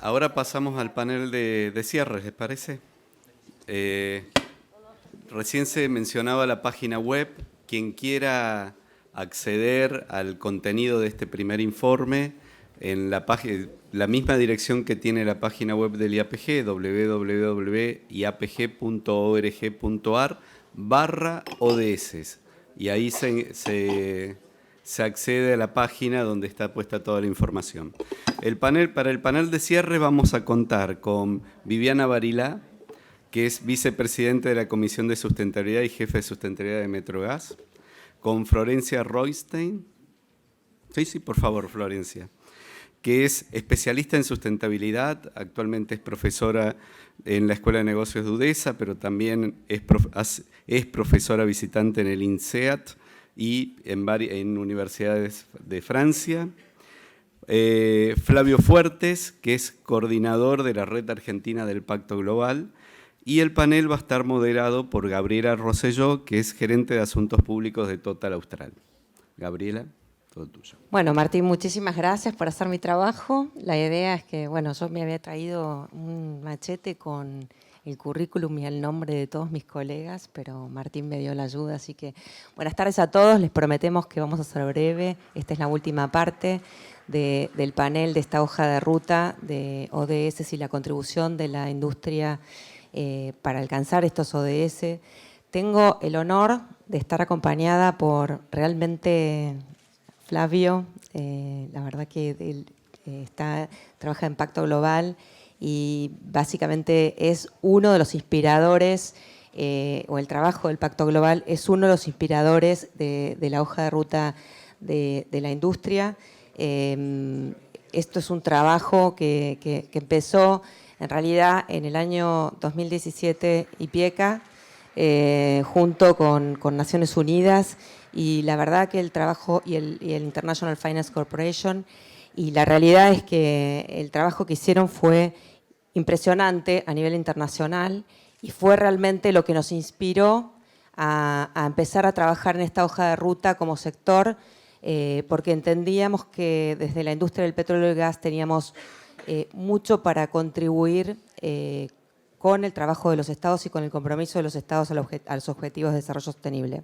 Ahora pasamos al panel de cierre, ¿les parece? Recién se mencionaba la página web. Quien quiera acceder al contenido de este primer informe, en la misma dirección que tiene la página web del IAPG, www.iapg.org.ar/ODS. Y ahí se accede a la página donde está puesta toda la información. Para el panel de cierre vamos a contar con Viviana Barilá, que es vicepresidente de la Comisión de Sustentabilidad y jefe de sustentabilidad de Metrogas, con Florencia Roystein. Sí, por favor, Florencia, que es especialista en sustentabilidad, actualmente es profesora en la Escuela de Negocios de UDESA, pero también es profesora visitante en el INSEAD y en universidades de Francia. Flavio Fuertes, que es coordinador de la Red Argentina del Pacto Global, y el panel va a estar moderado por Gabriela Rosselló, que es gerente de Asuntos Públicos de Total Austral. Gabriela, todo tuyo. Bueno, Martín, muchísimas gracias por hacer mi trabajo. La idea es que, bueno, yo me había traído un machete con el currículum y el nombre de todos mis colegas, pero Martín me dio la ayuda, así que buenas tardes a todos. Les prometemos que vamos a ser breve. Esta es la última parte del panel de esta hoja de ruta de ODS y la contribución de la industria para alcanzar estos ODS. Tengo el honor de estar acompañada por realmente Flavio. La verdad que él trabaja en Pacto Global y básicamente es uno de los inspiradores, o el trabajo del Pacto Global es uno de los inspiradores de la hoja de ruta de la industria. Esto es un trabajo que empezó en realidad en el año 2017 IPIECA, junto con Naciones Unidas, y la verdad que el trabajo y el International Finance Corporation, y la realidad es que el trabajo que hicieron fue impresionante a nivel internacional y fue realmente lo que nos inspiró a empezar a trabajar en esta hoja de ruta como sector, porque entendíamos que desde la industria del petróleo y gas teníamos mucho para contribuir con el trabajo de los estados y con el compromiso de los estados a los objetivos de desarrollo sostenible.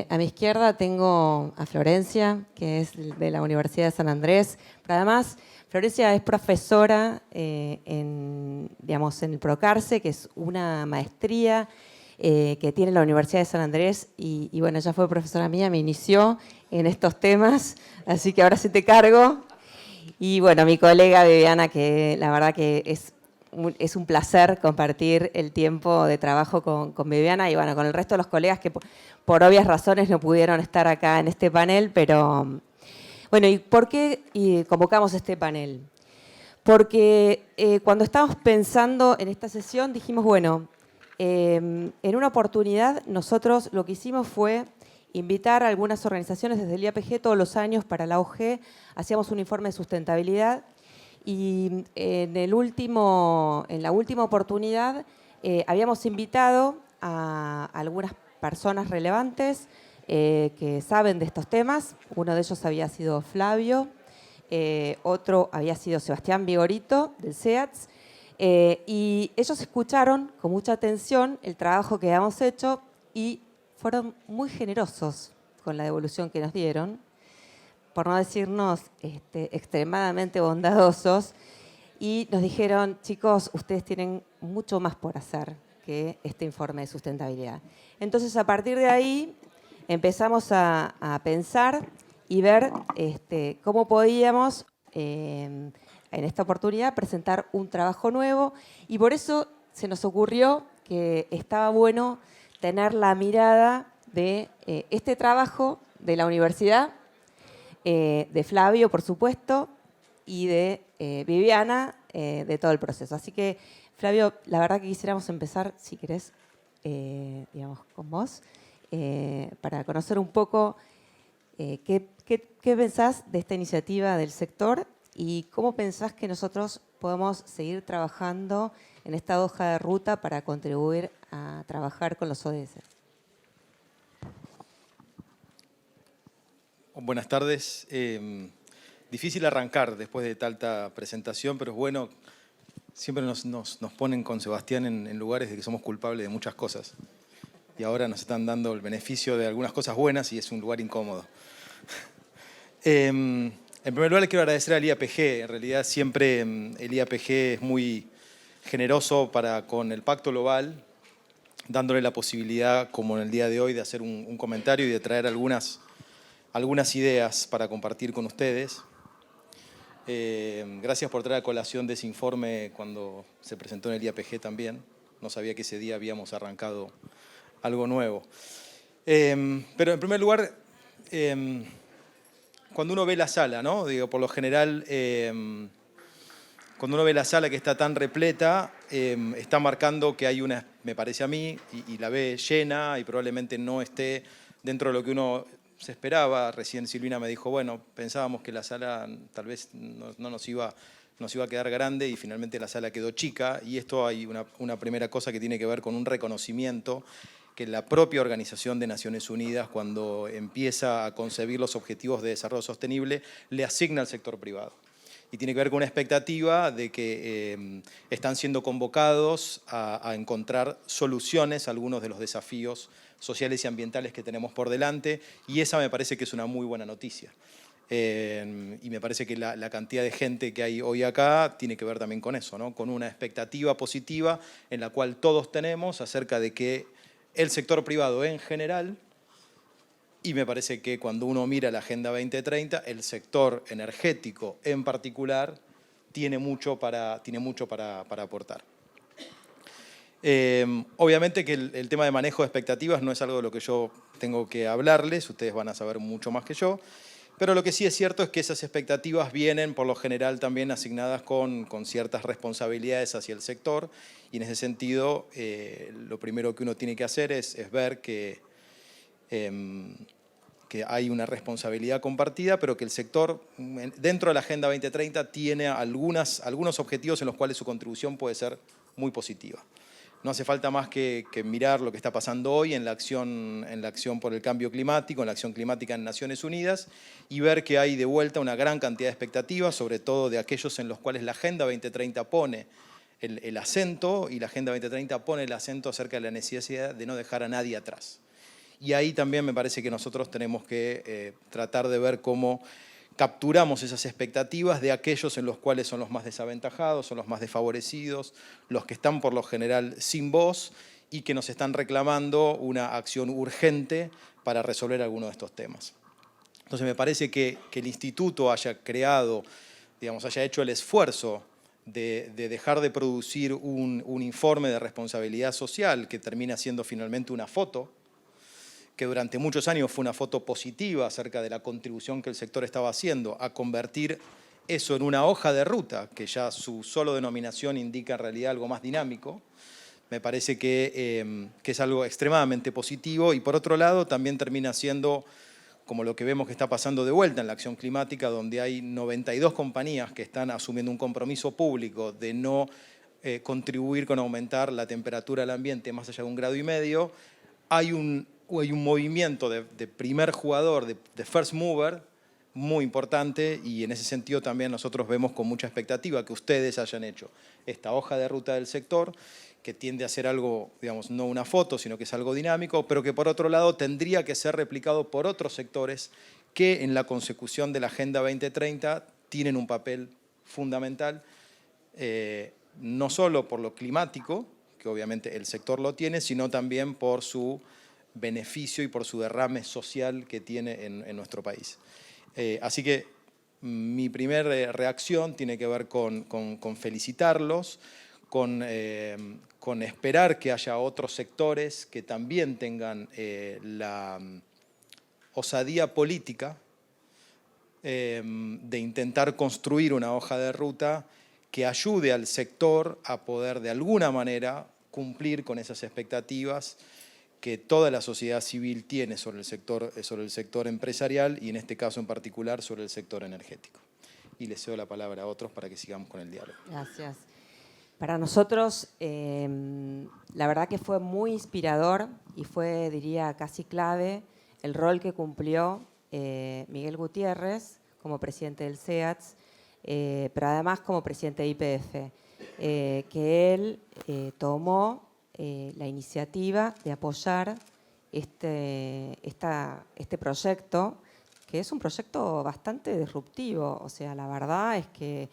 A mi izquierda tengo a Florencia, que es de la Universidad de San Andrés, pero además Florencia es profesora en el Procarce, que es una maestría que tiene la Universidad de San Andrés, y bueno, ella fue profesora mía, me inició en estos temas, así que ahora sí te cargo. Y bueno, mi colega Viviana, que la verdad que es un placer compartir el tiempo de trabajo con Viviana y bueno, con el resto de los colegas que por obvias razones no pudieron estar acá en este panel, pero bueno, ¿y por qué convocamos este panel? Porque cuando estábamos pensando en esta sesión dijimos, bueno, en una oportunidad nosotros lo que hicimos fue invitar a algunas organizaciones desde el IAPG todos los años para la OG, hacíamos un informe de sustentabilidad y en la última oportunidad habíamos invitado a algunas personas relevantes que saben de estos temas. Uno de ellos había sido Flavio, otro había sido Sebastián Vigorito del SEATS, y ellos escucharon con mucha atención el trabajo que habíamos hecho y fueron muy generosos con la devolución que nos dieron, por no decirnos extremadamente bondadosos, y nos dijeron, chicos, ustedes tienen mucho más por hacer que este informe de sustentabilidad. Entonces, a partir de ahí, empezamos a pensar y ver cómo podíamos, en esta oportunidad, presentar un trabajo nuevo, y por eso se nos ocurrió que estaba bueno tener la mirada de este trabajo de la universidad, de Flavio, por supuesto, y de Viviana, de todo el proceso. Así que, Flavio, la verdad que quisiéramos empezar, si querés, con vos, para conocer un poco qué pensás de esta iniciativa del sector y cómo pensás que nosotros podemos seguir trabajando en esta hoja de ruta para contribuir a trabajar con los ODS. Buenas tardes. Difícil arrancar después de tanta presentación, pero es bueno, siempre nos ponen con Sebastián en lugares de que somos culpables de muchas cosas. Y ahora nos están dando el beneficio de algunas cosas buenas y es un lugar incómodo. En primer lugar, le quiero agradecer al IAPG. En realidad, siempre el IAPG es muy generoso con el Pacto Global, dándole la posibilidad, como en el día de hoy, de hacer un comentario y de traer algunas ideas para compartir con ustedes. Gracias por traer a colación de ese informe cuando se presentó en el IAPG también. No sabía que ese día habíamos arrancado algo nuevo. Pero en primer lugar, cuando uno ve la sala, ¿no? Digo, por lo general, cuando uno ve la sala que está tan repleta, está marcando que hay una, me parece a mí, y la ve llena y probablemente no esté dentro de lo que uno se esperaba. Recién Silvina me dijo, bueno, pensábamos que la sala tal vez no nos iba a quedar grande y finalmente la sala quedó chica. Y esto hay una primera cosa que tiene que ver con un reconocimiento que la propia Organización de Naciones Unidas, cuando empieza a concebir los objetivos de desarrollo sostenible, le asigna al sector privado. Y tiene que ver con una expectativa de que están siendo convocados a encontrar soluciones a algunos de los desafíos sociales y ambientales que tenemos por delante, y esa me parece que es una muy buena noticia. Y me parece que la cantidad de gente que hay hoy acá tiene que ver también con eso, ¿no? Con una expectativa positiva en la cual todos tenemos acerca de que el sector privado en general, y me parece que cuando uno mira la Agenda 2030, el sector energético en particular tiene mucho para aportar. Obviamente que el tema de manejo de expectativas no es algo de lo que yo tengo que hablarles, ustedes van a saber mucho más que yo, pero lo que sí es cierto es que esas expectativas vienen por lo general también asignadas con ciertas responsabilidades hacia el sector, y en ese sentido lo primero que uno tiene que hacer es ver que hay una responsabilidad compartida, pero que el sector, dentro de la Agenda 2030, tiene algunos objetivos en los cuales su contribución puede ser muy positiva. No hace falta más que mirar lo que está pasando hoy en la acción por el cambio climático, en la acción climática en Naciones Unidas, y ver que hay de vuelta una gran cantidad de expectativas, sobre todo de aquellos en los cuales la Agenda 2030 pone el acento, y la Agenda 2030 pone el acento acerca de la necesidad de no dejar a nadie atrás. Y ahí también me parece que nosotros tenemos que tratar de ver cómo capturamos esas expectativas de aquellos en los cuales son los más desaventajados, son los más desfavorecidos, los que están por lo general sin voz y que nos están reclamando una acción urgente para resolver alguno de estos temas. Entonces me parece que el instituto haya creado, digamos, haya hecho el esfuerzo de dejar de producir un informe de responsabilidad social que termina siendo finalmente una foto, que durante muchos años fue una foto positiva acerca de la contribución que el sector estaba haciendo, a convertir eso en una hoja de ruta, que ya su solo denominación indica en realidad algo más dinámico. Me parece que es algo extremadamente positivo, y por otro lado también termina siendo como lo que vemos que está pasando de vuelta en la acción climática, donde hay 92 compañías que están asumiendo un compromiso público de no contribuir con aumentar la temperatura del ambiente más allá de 1,5 grados. Hay un movimiento de primer jugador, de first mover, muy importante, y en ese sentido también nosotros vemos con mucha expectativa que ustedes hayan hecho esta hoja de ruta del sector, que tiende a ser algo, digamos, no una foto, sino que es algo dinámico, pero que por otro lado tendría que ser replicado por otros sectores que en la consecución de la Agenda 2030 tienen un papel fundamental, no solo por lo climático, que obviamente el sector lo tiene, sino también por su beneficio y por su derrame social que tiene en nuestro país. Así que mi primera reacción tiene que ver con felicitarlos, con esperar que haya otros sectores que también tengan la osadía política de intentar construir una hoja de ruta que ayude al sector a poder de alguna manera cumplir con esas expectativas que toda la sociedad civil tiene sobre el sector empresarial, y en este caso en particular sobre el sector energético. Y les cedo la palabra a otros para que sigamos con el diálogo. Gracias. Para nosotros, la verdad que fue muy inspirador y fue, diría, casi clave el rol que cumplió Miguel Gutiérrez como presidente del SEATS, pero además como presidente de YPF, que él tomó la iniciativa de apoyar este proyecto, que es un proyecto bastante disruptivo. O sea, la verdad es que,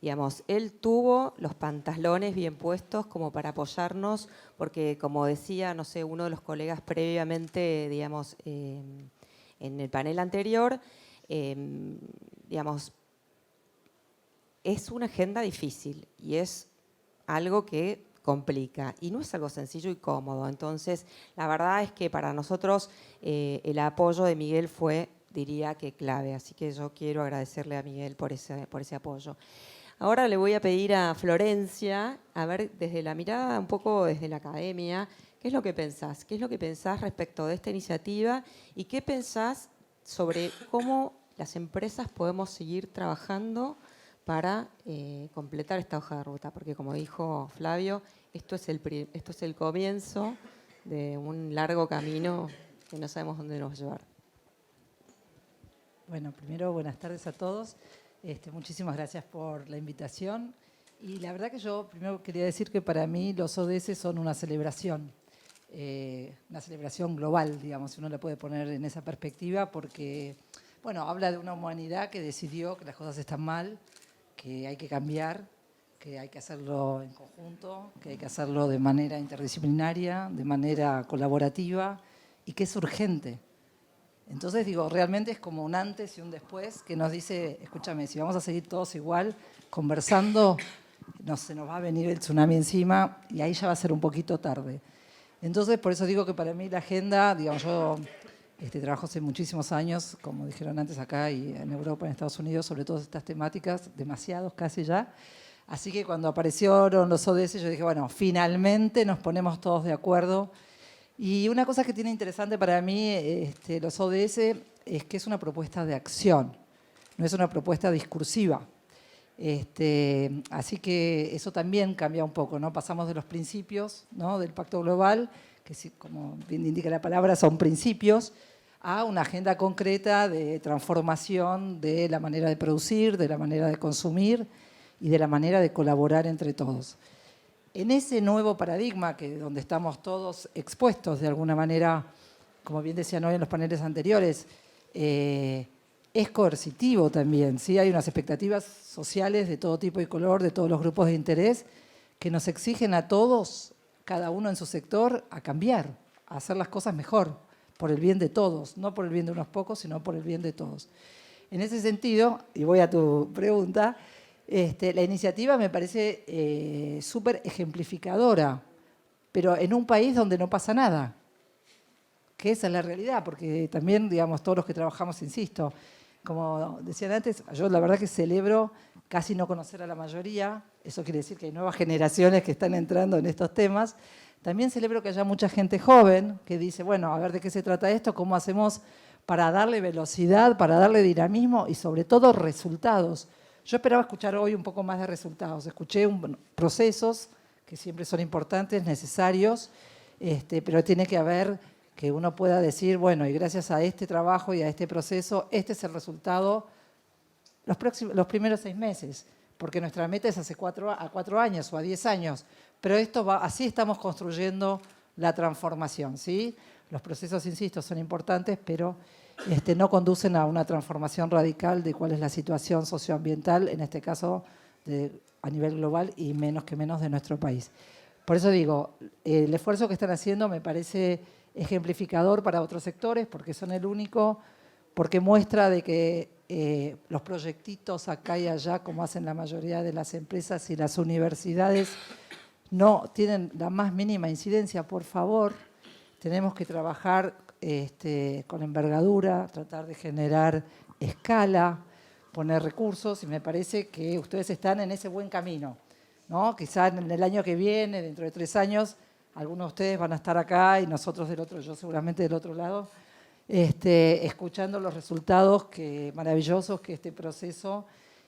digamos, él tuvo los pantalones bien puestos como para apoyarnos, porque como decía, no sé, uno de los colegas previamente, digamos, en el panel anterior, digamos, es una agenda difícil y es algo que complica y no es algo sencillo y cómodo. Entonces, la verdad es que para nosotros el apoyo de Miguel fue, diría que clave, así que yo quiero agradecerle a Miguel por ese apoyo. Ahora le voy a pedir a Florencia, a ver desde la mirada, un poco desde la academia, ¿qué es lo que pensás? ¿Qué es lo que pensás respecto de esta iniciativa y qué pensás sobre cómo las empresas podemos seguir trabajando para completar esta hoja de ruta? Porque como dijo Flavio, esto es el comienzo de un largo camino que no sabemos dónde nos va a llevar. Bueno, primero, buenas tardes a todos. Muchísimas gracias por la invitación. Y la verdad que yo primero quería decir que para mí los ODS son una celebración global, digamos, si uno la puede poner en esa perspectiva, porque, bueno, habla de una humanidad que decidió que las cosas están mal, que hay que cambiar, que hay que hacerlo en conjunto, que hay que hacerlo de manera interdisciplinaria, de manera colaborativa y que es urgente. Entonces, digo, realmente es como un antes y un después que nos dice, escúchame, si vamos a seguir todos igual, conversando, se nos va a venir el tsunami encima y ahí ya va a ser un poquito tarde. Entonces, por eso digo que para mí la agenda, digamos, yo trabajo hace muchísimos años, como dijeron antes acá y en Europa, en Estados Unidos, sobre todas estas temáticas, demasiados casi ya. Así que cuando aparecieron los ODS, yo dije, bueno, finalmente nos ponemos todos de acuerdo. Y una cosa que tiene interesante para mí los ODS es que es una propuesta de acción, no es una propuesta discursiva. Así que eso también cambia un poco, ¿no? Pasamos de los principios, ¿no?, del Pacto Global, que como bien indica la palabra, son principios, a una agenda concreta de transformación de la manera de producir, de la manera de consumir y de la manera de colaborar entre todos. En ese nuevo paradigma, donde estamos todos expuestos de alguna manera, como bien decían hoy en los paneles anteriores, es coercitivo también, ¿sí? Hay unas expectativas sociales de todo tipo y color, de todos los grupos de interés, que nos exigen a todos, cada uno en su sector, a cambiar, a hacer las cosas mejor, por el bien de todos, no por el bien de unos pocos, sino por el bien de todos. En ese sentido, y voy a tu pregunta, la iniciativa me parece súper ejemplificadora, pero en un país donde no pasa nada, que esa es la realidad, porque también, digamos, todos los que trabajamos, insisto, como decían antes, yo la verdad que celebro casi no conocer a la mayoría, eso quiere decir que hay nuevas generaciones que están entrando en estos temas. También celebro que haya mucha gente joven que dice, bueno, a ver de qué se trata esto, cómo hacemos para darle velocidad, para darle dinamismo y sobre todo resultados. Yo esperaba escuchar hoy un poco más de resultados. Escuché procesos que siempre son importantes, necesarios, pero tiene que haber que uno pueda decir, bueno, y gracias a este trabajo y a este proceso, este es el resultado los primeros 6 meses, porque nuestra meta es a 4 años o a 10 años, pero así estamos construyendo la transformación, ¿sí? Los procesos, insisto, son importantes, pero no conducen a una transformación radical de cuál es la situación socioambiental, en este caso a nivel global y menos de nuestro país. Por eso digo, el esfuerzo que están haciendo me parece ejemplificador para otros sectores, porque son el único, porque muestra de que los proyectitos acá y allá, como hacen la mayoría de las empresas y las universidades, no tienen la más mínima incidencia. Por favor, tenemos que trabajar con envergadura, tratar de generar escala, poner recursos, y me parece que ustedes están en ese buen camino, ¿no? Quizá en el año que viene, dentro de 3 años, algunos de ustedes van a estar acá y nosotros del otro, yo seguramente del otro lado, escuchando los resultados maravillosos que este proceso,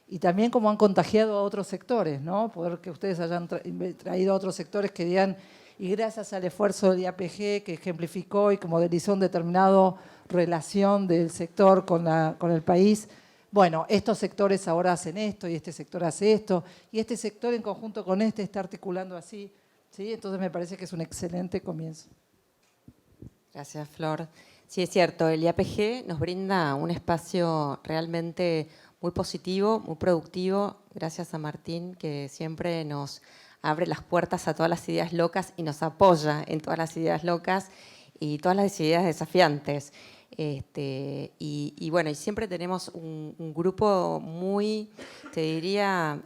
y también cómo han contagiado a otros sectores, ¿no? Poder que ustedes hayan traído a otros sectores que digan, y gracias al esfuerzo del IAPG que ejemplificó y que modelizó una determinada relación del sector con el país, bueno, estos sectores ahora hacen esto y este sector hace esto y este sector en conjunto con este está articulando así, ¿sí? Entonces me parece que es un excelente comienzo. Gracias, Flor. Sí, es cierto, el IAPG nos brinda un espacio realmente muy positivo, muy productivo. Gracias a Martín, que siempre nos abre las puertas a todas las ideas locas y nos apoya en todas las ideas locas y todas las ideas desafiantes. Y bueno, y siempre tenemos un grupo muy, te diría,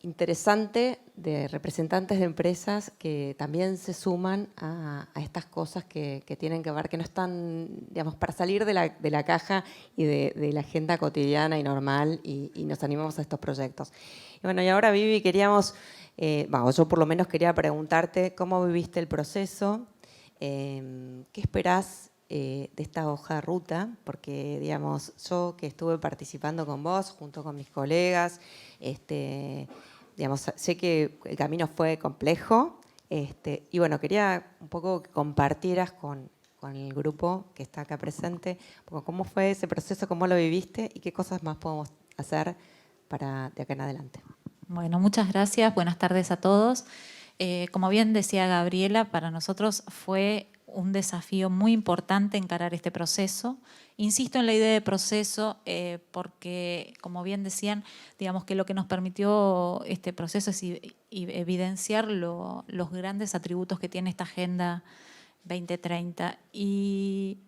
interesante de representantes de empresas que también se suman a estas cosas que tienen que ver, que no están, digamos, para salir de la caja y de la agenda cotidiana y normal, y nos animamos a estos proyectos. Y bueno, y ahora, Vivi, queríamos, yo por lo menos quería preguntarte cómo viviste el proceso, qué esperás de esta hoja de ruta, porque, digamos, yo que estuve participando con vos, junto con mis colegas, digamos, sé que el camino fue complejo, y bueno, quería un poco que compartieras con el grupo que está acá presente, cómo fue ese proceso, cómo lo viviste y qué cosas más podemos hacer para de acá en adelante. Bueno, muchas gracias. Buenas tardes a todos. Como bien decía Gabriela, para nosotros fue un desafío muy importante encarar este proceso. Insisto en la idea de proceso porque, como bien decían, digamos que lo que nos permitió este proceso es evidenciar los grandes atributos que tiene esta Agenda 2030. Y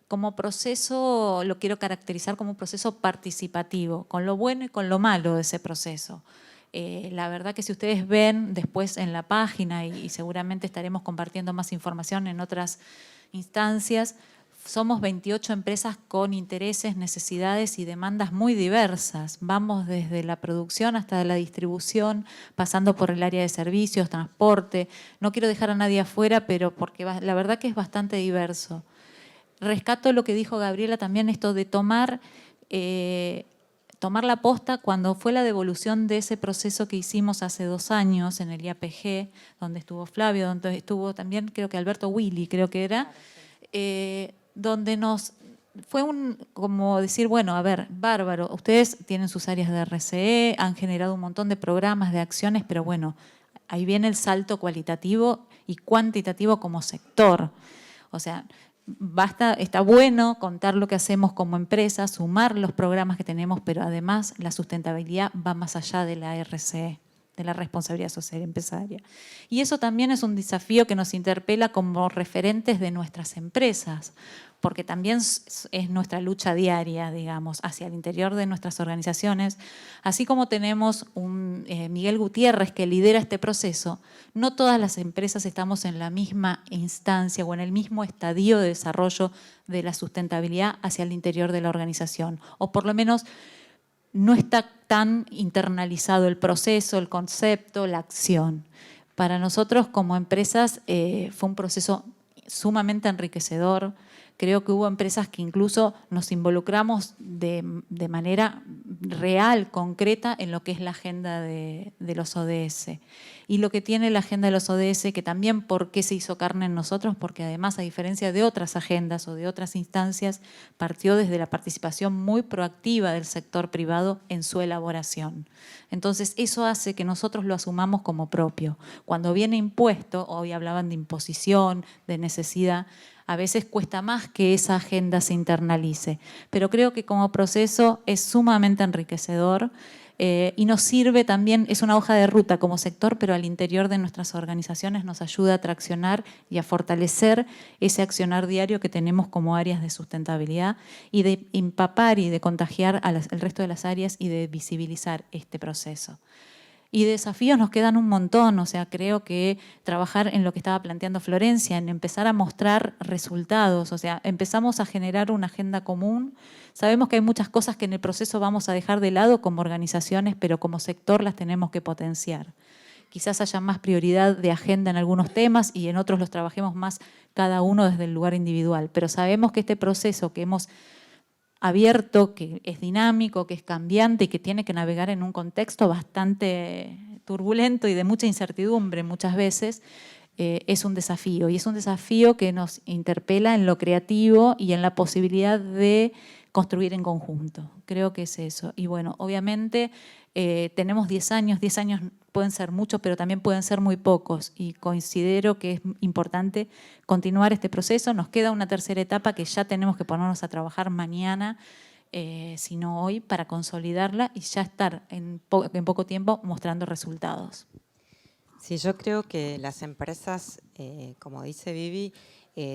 como proceso lo quiero caracterizar como un proceso participativo, con lo bueno y con lo malo de ese proceso. La verdad que si ustedes ven después en la página, y seguramente estaremos compartiendo más información en otras instancias, somos 28 empresas con intereses, necesidades y demandas muy diversas. Vamos desde la producción hasta la distribución, pasando por el área de servicios, transporte. No quiero dejar a nadie afuera, pero porque la verdad que es bastante diverso. Rescato lo que dijo Gabriela también, esto de tomar la posta cuando fue la devolución de ese proceso que hicimos hace 2 años en el IAPG, donde estuvo Flavio, donde estuvo también creo que Alberto Willy, creo que era, donde nos fue como decir, bueno, a ver, bárbaro, ustedes tienen sus áreas de RCE, han generado un montón de programas, de acciones, pero bueno, ahí viene el salto cualitativo y cuantitativo como sector. O sea, está bueno contar lo que hacemos como empresa, sumar los programas que tenemos, pero además la sustentabilidad va más allá de la RCE, de la responsabilidad social empresaria. Y eso también es un desafío que nos interpela como referentes de nuestras empresas, porque también es nuestra lucha diaria, digamos, hacia el interior de nuestras organizaciones. Así como tenemos un Miguel Gutiérrez que lidera este proceso, no todas las empresas estamos en la misma instancia o en el mismo estadio de desarrollo de la sustentabilidad hacia el interior de la organización, o por lo menos no está tan internalizado el proceso, el concepto, la acción. Para nosotros como empresas fue un proceso sumamente enriquecedor. Creo que hubo empresas que incluso nos involucramos de manera real, concreta, en lo que es la agenda de los ODS. Y lo que tiene la agenda de los ODS, que también por qué se hizo carne en nosotros, porque además, a diferencia de otras agendas o de otras instancias, partió desde la participación muy proactiva del sector privado en su elaboración. Entonces, eso hace que nosotros lo asumamos como propio. Cuando viene impuesto, hoy hablaban de imposición, de necesidad, a veces cuesta más que esa agenda se internalice, pero creo que como proceso es sumamente enriquecedor y nos sirve también, es una hoja de ruta como sector, pero al interior de nuestras organizaciones nos ayuda a traccionar y a fortalecer ese accionar diario que tenemos como áreas de sustentabilidad y de empapar y de contagiar al resto de las áreas y de visibilizar este proceso. Y desafíos nos quedan un montón, o sea, creo que trabajar en lo que estaba planteando Florencia, en empezar a mostrar resultados, o sea, empezamos a generar una agenda común. Sabemos que hay muchas cosas que en el proceso vamos a dejar de lado como organizaciones, pero como sector las tenemos que potenciar. Quizás haya más prioridad de agenda en algunos temas y en otros los trabajemos más cada uno desde el lugar individual, pero sabemos que este proceso que hemos abierto, que es dinámico, que es cambiante y que tiene que navegar en un contexto bastante turbulento y de mucha incertidumbre muchas veces, es un desafío. Y es un desafío que nos interpela en lo creativo y en la posibilidad de construir en conjunto. Creo que es eso. Y bueno, obviamente tenemos 10 años pueden ser muchos, pero también pueden ser muy pocos. Y considero que es importante continuar este proceso. Nos queda una tercera etapa que ya tenemos que ponernos a trabajar mañana, sino hoy, para consolidarla y ya estar en poco tiempo mostrando resultados. Sí, yo creo que las empresas, como dice Vivi,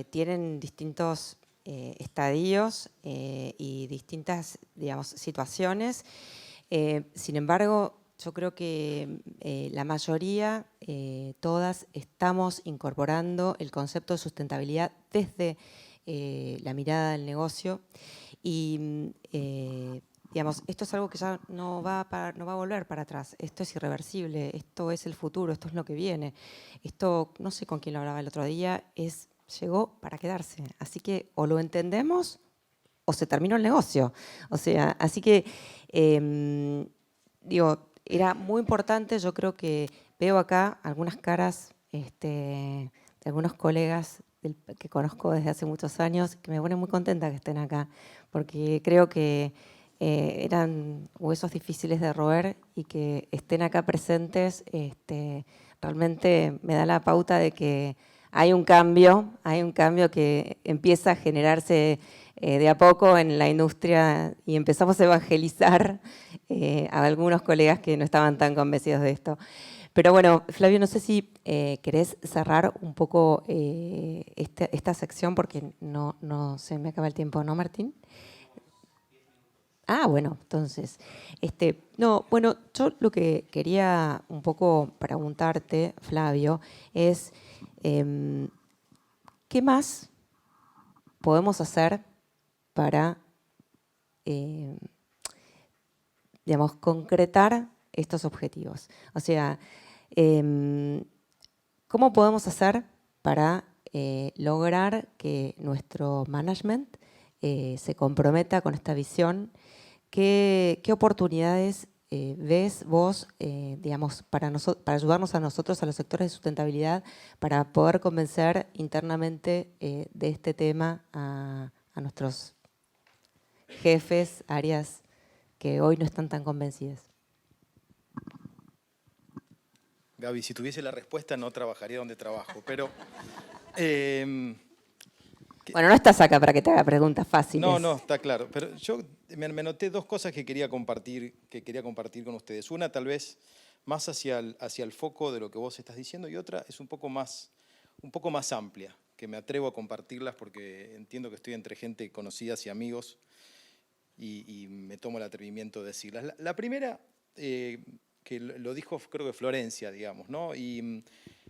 tienen distintos estadios y distintas, digamos, situaciones. Sin embargo, yo creo que la mayoría, todas, estamos incorporando el concepto de sustentabilidad desde la mirada del negocio y digamos, esto es algo que ya no va a volver para atrás. Esto es irreversible, esto es el futuro, esto es lo que viene. Esto, no sé con quién lo hablaba el otro día, llegó para quedarse. Así que o lo entendemos o se terminó el negocio. O sea, así que, digo, era muy importante. Yo creo que veo acá algunas caras de algunos colegas que conozco desde hace muchos años, que me pone muy contenta que estén acá, porque creo que eran huesos difíciles de roer y que estén acá presentes realmente me da la pauta de que hay un cambio que empieza a generarse de a poco en la industria y empezamos a evangelizar a algunos colegas que no estaban tan convencidos de esto. Pero bueno, Flavio, no sé si querés cerrar un poco esta sección porque no se me acaba el tiempo, ¿no, Martín? Ah, bueno, entonces, bueno, yo lo que quería un poco preguntarte, Flavio, es ¿qué más podemos hacer para, digamos, concretar estos objetivos? O sea, ¿cómo podemos hacer para lograr que nuestro management se comprometa con esta visión? ¿Qué oportunidades ves vos, digamos, para ayudarnos a nosotros, a los sectores de sustentabilidad, para poder convencer internamente de este tema a nuestros jefes, áreas que hoy no están tan convencidas? Gaby, si tuviese la respuesta no trabajaría donde trabajo, pero... Bueno, no estás acá para que te haga preguntas fáciles. No, está claro. Pero yo me noté dos cosas que quería compartir con ustedes. Una, tal vez, más hacia el foco de lo que vos estás diciendo, y otra es un poco más amplia, que me atrevo a compartirlas porque entiendo que estoy entre gente conocida y amigos y me tomo el atrevimiento de decirlas. La primera, que lo dijo creo que Florencia, digamos, ¿no? Y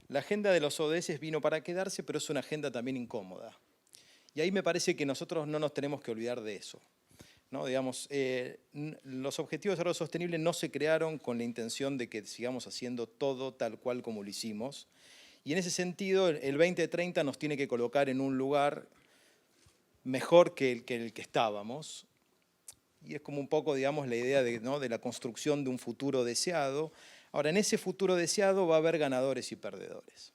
la agenda de los ODS vino para quedarse, pero es una agenda también incómoda. Y ahí me parece que nosotros no nos tenemos que olvidar de eso, ¿no? Digamos, los Objetivos de Desarrollo Sostenible no se crearon con la intención de que sigamos haciendo todo tal cual como lo hicimos. Y en ese sentido, el 2030 nos tiene que colocar en un lugar mejor que el que estábamos. Y es como un poco, digamos, la idea de la construcción de un futuro deseado. Ahora, en ese futuro deseado va a haber ganadores y perdedores.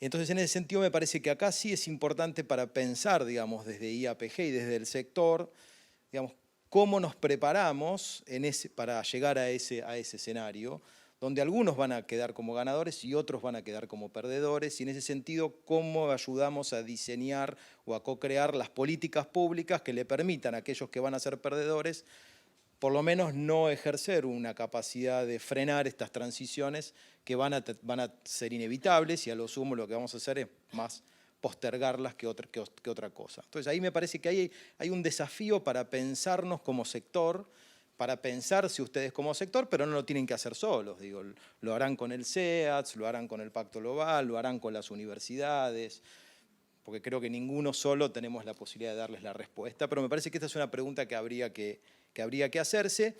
Entonces, en ese sentido, me parece que acá sí es importante para pensar, digamos, desde IAPG y desde el sector, digamos, cómo nos preparamos para llegar a ese escenario, donde algunos van a quedar como ganadores y otros van a quedar como perdedores, y en ese sentido, cómo ayudamos a diseñar o a co-crear las políticas públicas que le permitan a aquellos que van a ser perdedores por lo menos no ejercer una capacidad de frenar estas transiciones que van a ser inevitables, y a lo sumo lo que vamos a hacer es más postergarlas que otra cosa. Entonces ahí me parece que hay un desafío para pensarnos como sector, para pensarse ustedes como sector, pero no lo tienen que hacer solos. Digo, lo harán con el SEATS, lo harán con el Pacto Global, lo harán con las universidades, porque creo que ninguno solo tenemos la posibilidad de darles la respuesta, pero me parece que esta es una pregunta que habría que hacerse.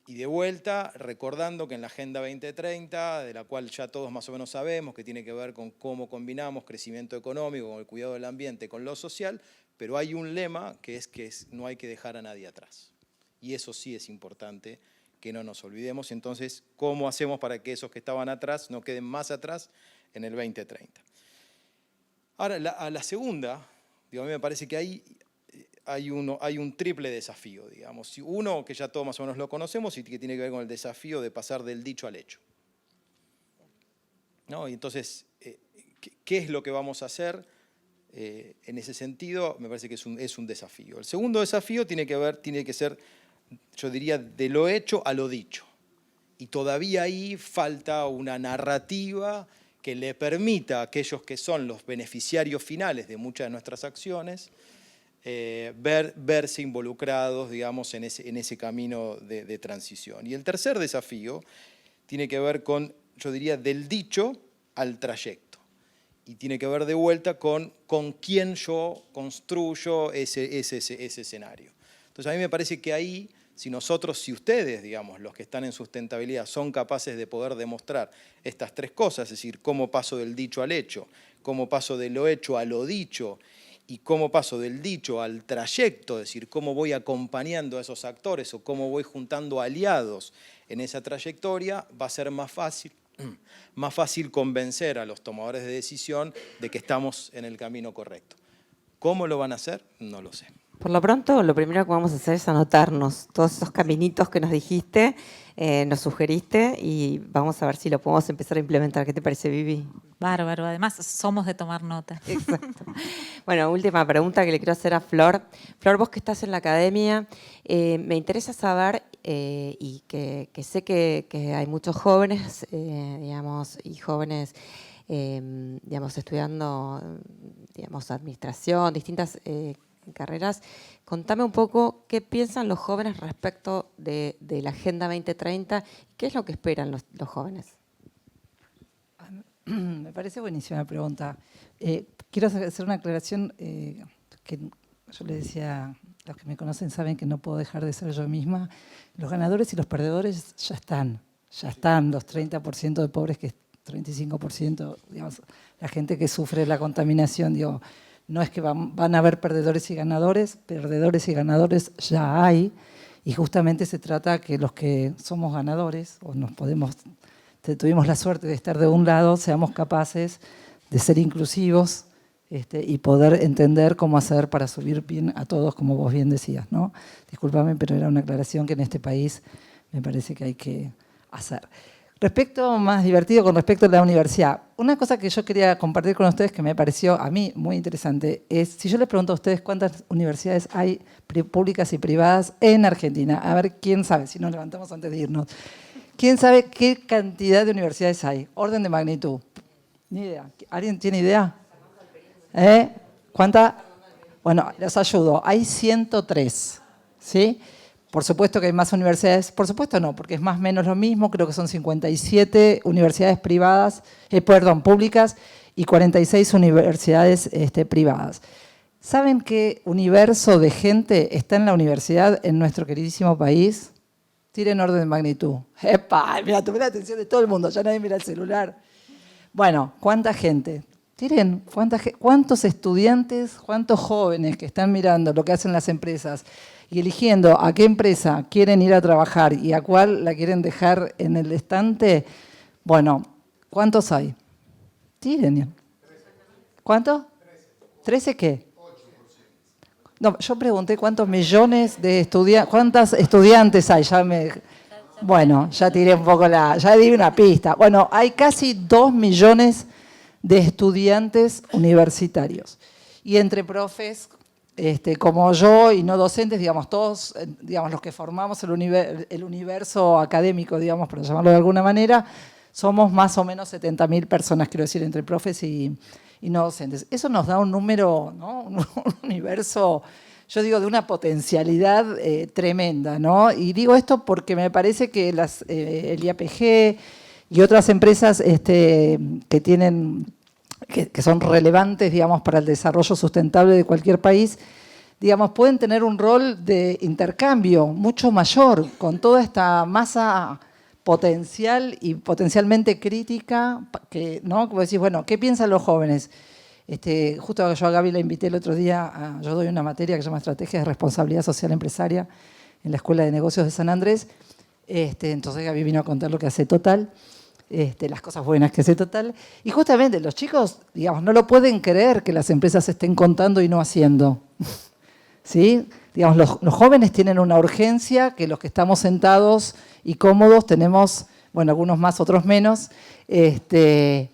Y de vuelta, recordando que en la Agenda 2030, de la cual ya todos más o menos sabemos, que tiene que ver con cómo combinamos crecimiento económico con el cuidado del ambiente, con lo social, pero hay un lema que es no hay que dejar a nadie atrás. Y eso sí es importante que no nos olvidemos. Entonces, ¿cómo hacemos para que esos que estaban atrás no queden más atrás en el 2030? Ahora, a la segunda, digo, a mí me parece que hay un triple desafío, digamos. Uno que ya todos más o menos lo conocemos y que tiene que ver con el desafío de pasar del dicho al hecho, ¿no? Y entonces, ¿qué es lo que vamos a hacer? En ese sentido, me parece que es un desafío. El segundo desafío tiene que ser, yo diría, de lo hecho a lo dicho. Y todavía ahí falta una narrativa que le permita a aquellos que son los beneficiarios finales de muchas de nuestras acciones verse involucrados, digamos, en ese camino de transición. Y el tercer desafío tiene que ver con, yo diría, del dicho al trayecto. Y tiene que ver de vuelta con quién yo construyo ese escenario. Entonces a mí me parece que ahí, si ustedes, digamos, los que están en sustentabilidad, son capaces de poder demostrar estas tres cosas, es decir, cómo paso del dicho al hecho, cómo paso de lo hecho a lo dicho, y cómo paso del dicho al trayecto, es decir, cómo voy acompañando a esos actores o cómo voy juntando aliados en esa trayectoria, va a ser más fácil convencer a los tomadores de decisión de que estamos en el camino correcto. ¿Cómo lo van a hacer? No lo sé. Por lo pronto, lo primero que vamos a hacer es anotarnos todos esos caminitos que nos dijiste, nos sugeriste, y vamos a ver si lo podemos empezar a implementar. ¿Qué te parece, Vivi? Bárbaro, además somos de tomar nota. Exacto. Bueno, última pregunta que le quiero hacer a Flor. Flor, vos que estás en la academia, me interesa saber, y que sé que hay muchos jóvenes, digamos, y jóvenes, digamos, estudiando, digamos, administración, distintas carreras. Contame un poco qué piensan los jóvenes respecto de la Agenda 2030, qué es lo que esperan los jóvenes. Me parece buenísima la pregunta. Quiero hacer una aclaración que yo le decía, los que me conocen saben que no puedo dejar de ser yo misma. Los ganadores y los perdedores ya están los 30% de pobres, que es 35%, digamos, la gente que sufre la contaminación, digo, no es que van a haber perdedores y ganadores ya hay, y justamente se trata que los que somos ganadores, o tuvimos la suerte de estar de un lado, seamos capaces de ser inclusivos y poder entender cómo hacer para subir bien a todos, como vos bien decías, ¿no? Discúlpame, pero era una aclaración que en este país me parece que hay que hacer. Respecto más divertido con respecto a la universidad, una cosa que yo quería compartir con ustedes que me pareció a mí muy interesante es, si yo les pregunto a ustedes cuántas universidades hay públicas y privadas en Argentina, a ver quién sabe, si nos levantamos antes de irnos. ¿Quién sabe qué cantidad de universidades hay? Orden de magnitud. Ni idea. ¿Alguien tiene idea? ¿Cuántas? Bueno, les ayudo. Hay 103, ¿sí? Por supuesto que hay más universidades. Por supuesto no, porque es más o menos lo mismo. Creo que son 57 universidades públicas y 46 universidades privadas. ¿Saben qué universo de gente está en la universidad en nuestro queridísimo país? Tiren orden de magnitud. ¡Epa! Mira, tuve la atención de todo el mundo, ya nadie mira el celular. Bueno, ¿cuánta gente? Tiren, ¿cuántos estudiantes, cuántos jóvenes que están mirando lo que hacen las empresas y eligiendo a qué empresa quieren ir a trabajar y a cuál la quieren dejar en el estante? Bueno, ¿cuántos hay? Tiren. ¿Cuántos? ¿13 qué? No, yo pregunté cuántos millones de estudiantes, cuántas estudiantes hay. Bueno, ya tiré un poco ya di una pista. Bueno, hay casi 2 millones de estudiantes universitarios. Y entre profes, como yo y no docentes, digamos, todos, digamos, los que formamos el universo académico, digamos, por llamarlo de alguna manera, somos más o menos 70.000 personas, quiero decir, entre profes y no docentes. Eso nos da un número, ¿no? Un universo, yo digo, de una potencialidad tremenda, ¿no? Y digo esto porque me parece que el IAPG y otras empresas que son relevantes, digamos, para el desarrollo sustentable de cualquier país, digamos, pueden tener un rol de intercambio mucho mayor con toda esta masa potencial y potencialmente crítica, ¿no? Como decís, bueno, ¿qué piensan los jóvenes? Justo yo a Gaby la invité el otro día, yo doy una materia que se llama Estrategias de Responsabilidad Social Empresaria en la Escuela de Negocios de San Andrés. Entonces Gaby vino a contar lo que hace Total, las cosas buenas que hace Total. Y justamente los chicos, digamos, no lo pueden creer que las empresas estén contando y no haciendo. ¿sí? Digamos, los jóvenes tienen una urgencia que los que estamos sentados y cómodos tenemos, bueno, algunos más, otros menos,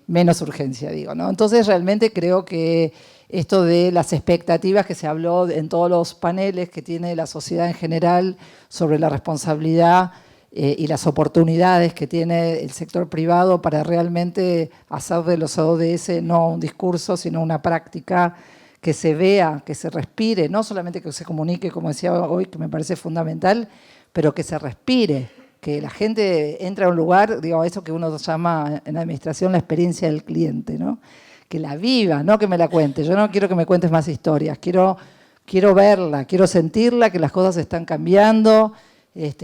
menos urgencia, digo, ¿no? Entonces, realmente creo que esto de las expectativas que se habló en todos los paneles que tiene la sociedad en general sobre la responsabilidad y las oportunidades que tiene el sector privado para realmente hacer de los ODS no un discurso, sino una práctica que se vea, que se respire, no solamente que se comunique, como decía hoy, que me parece fundamental, pero que se respire, que la gente entre a un lugar, digo, eso que uno llama en la administración la experiencia del cliente, ¿no? Que la viva, no que me la cuente. Yo no quiero que me cuentes más historias, quiero verla, quiero sentirla, que las cosas están cambiando,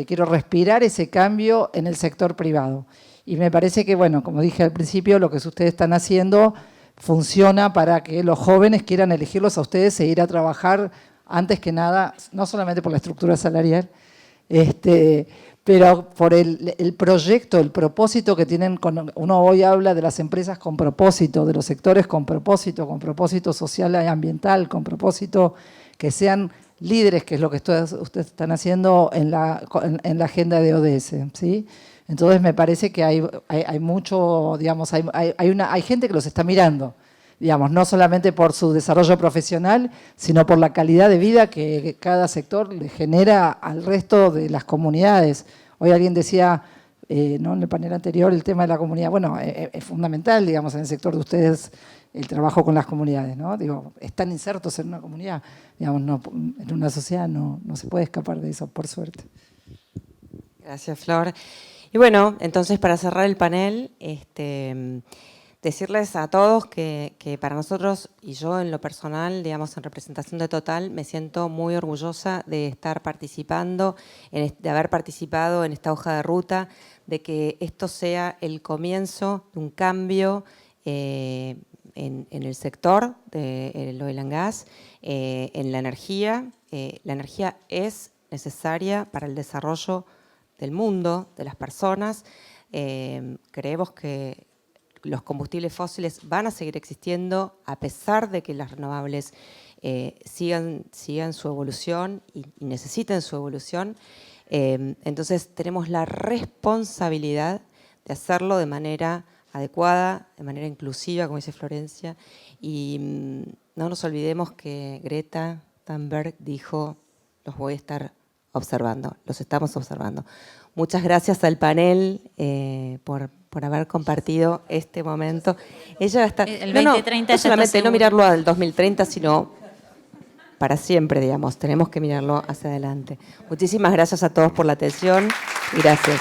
quiero respirar ese cambio en el sector privado. Y me parece que, bueno, como dije al principio, lo que ustedes están haciendo funciona para que los jóvenes quieran elegirlos a ustedes e ir a trabajar antes que nada, no solamente por la estructura salarial, pero por el proyecto, el propósito que tienen. Uno hoy habla de las empresas con propósito, de los sectores con propósito social y ambiental, con propósito que sean líderes, que es lo que ustedes están haciendo en la agenda de ODS, ¿sí? Entonces me parece que hay mucho, digamos, hay gente que los está mirando, digamos, no solamente por su desarrollo profesional, sino por la calidad de vida que cada sector le genera al resto de las comunidades. Hoy alguien decía, ¿no?, en el panel anterior, el tema de la comunidad. Bueno, es fundamental, digamos, en el sector de ustedes el trabajo con las comunidades, ¿no? Digo, están insertos en una comunidad, digamos, no, en una sociedad no se puede escapar de eso, por suerte. Gracias, Flor. Y bueno, entonces para cerrar el panel, decirles a todos que para nosotros, y yo en lo personal, digamos en representación de Total, me siento muy orgullosa de estar participando, de haber participado en esta hoja de ruta, de que esto sea el comienzo de un cambio en el sector del oil and gas, en la energía. La energía es necesaria para el desarrollo del mundo, de las personas. Creemos que los combustibles fósiles van a seguir existiendo a pesar de que las renovables sigan su evolución y necesiten su evolución. Entonces tenemos la responsabilidad de hacerlo de manera adecuada, de manera inclusiva, como dice Florencia, y no nos olvidemos que Greta Thunberg dijo: los voy a estar observando, los estamos observando. Muchas gracias al panel por haber compartido este momento. Ella está, el 2030 no solamente no mirarlo al 2030, sino para siempre, digamos. Tenemos que mirarlo hacia adelante. Muchísimas gracias a todos por la atención y gracias.